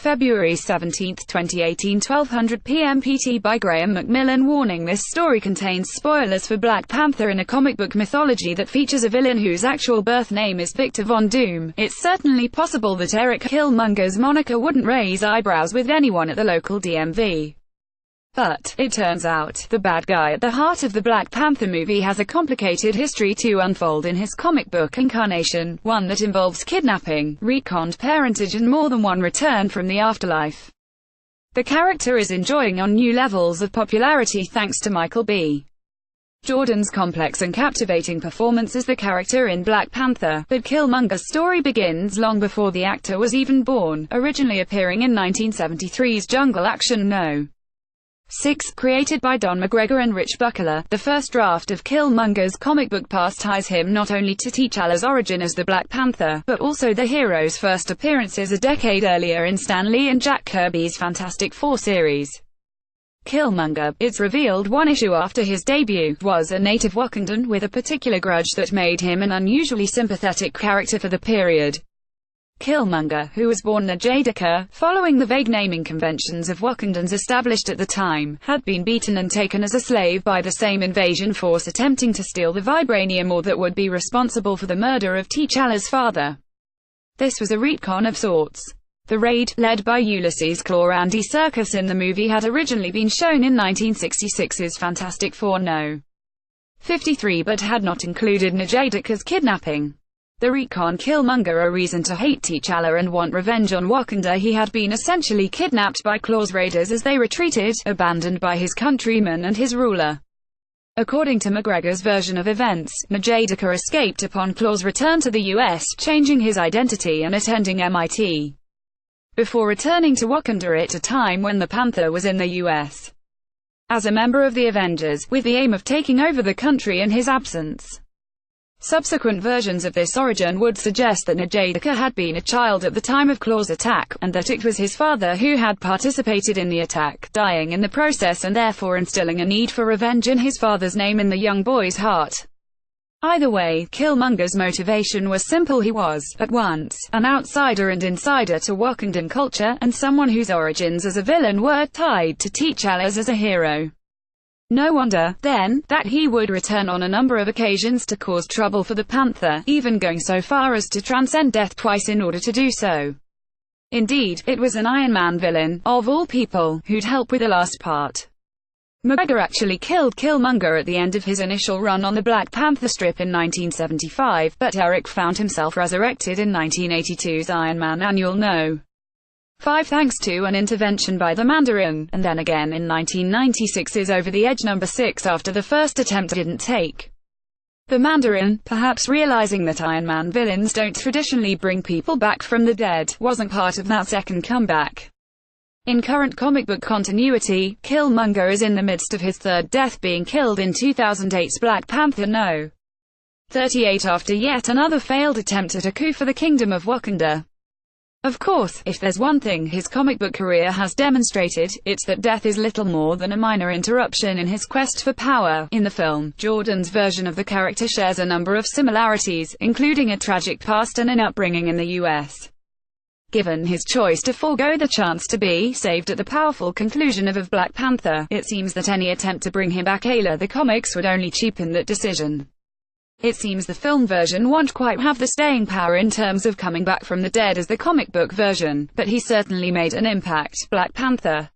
February 17, 2018, 12:00 p.m. PT by Graham Macmillan. Warning: this story contains spoilers for Black Panther. In a comic book mythology that features a villain whose actual birth name is Victor Von Doom, it's certainly possible that Eric Killmonger's moniker wouldn't raise eyebrows with anyone at the local DMV. But, it turns out, the bad guy at the heart of the Black Panther movie has a complicated history to unfold in his comic book incarnation, one that involves kidnapping, retconned parentage and more than one return from the afterlife. The character is enjoying on new levels of popularity thanks to Michael B. Jordan's complex and captivating performance as the character in Black Panther, but Killmonger's story begins long before the actor was even born, originally appearing in 1973's Jungle Action No. 6, created by Don McGregor and Rich Buckler. The first draft of Killmonger's comic book past ties him not only to T'Challa's origin as the Black Panther, but also the hero's first appearances a decade earlier in Stan Lee and Jack Kirby's Fantastic Four series. Killmonger, it's revealed one issue after his debut, was a native Wakandan with a particular grudge that made him an unusually sympathetic character for the period. Killmonger, who was born Njadika, following the vague naming conventions of Wakandans established at the time, had been beaten and taken as a slave by the same invasion force attempting to steal the vibranium ore that would be responsible for the murder of T'Challa's father. This was a retcon of sorts. The raid, led by Ulysses Klaue Andy Serkis in the movie, had originally been shown in 1966's Fantastic Four No. 53 but had not included Njadika's kidnapping. The retcon Killmonger a reason to hate T'Challa and want revenge on Wakanda. He had been essentially kidnapped by Klaue's raiders as they retreated, abandoned by his countrymen and his ruler. According to McGregor's version of events, Njadika escaped upon Klaue's return to the US, changing his identity and attending MIT, before returning to Wakanda at a time when the Panther was in the US as a member of the Avengers, with the aim of taking over the country in his absence. Subsequent versions of this origin would suggest that Njadika had been a child at the time of Klaue's attack, and that it was his father who had participated in the attack, dying in the process and therefore instilling a need for revenge in his father's name in the young boy's heart. Either way, Killmonger's motivation was simple. He was, at once, an outsider and insider to Wakandan culture, and someone whose origins as a villain were tied to T'Challa's as a hero. No wonder, then, that he would return on a number of occasions to cause trouble for the Panther, even going so far as to transcend death twice in order to do so. Indeed, it was an Iron Man villain, of all people, who'd help with the last part. McGregor actually killed Killmonger at the end of his initial run on the Black Panther strip in 1975, but Eric found himself resurrected in 1982's Iron Man Annual No. 5 thanks to an intervention by the Mandarin, and then again in 1996's Over the Edge No. 6 after the first attempt didn't take. The Mandarin, perhaps realizing that Iron Man villains don't traditionally bring people back from the dead, wasn't part of that second comeback. In current comic book continuity, Killmonger is in the midst of his third death, being killed in 2008's Black Panther No. 38 after yet another failed attempt at a coup for the Kingdom of Wakanda. Of course, if there's one thing his comic book career has demonstrated, it's that death is little more than a minor interruption in his quest for power. In the film, Jordan's version of the character shares a number of similarities, including a tragic past and an upbringing in the US. Given his choice to forego the chance to be saved at the powerful conclusion of Black Panther, it seems that any attempt to bring him back a the comics would only cheapen that decision. It seems the film version won't quite have the staying power in terms of coming back from the dead as the comic book version, but he certainly made an impact. Black Panther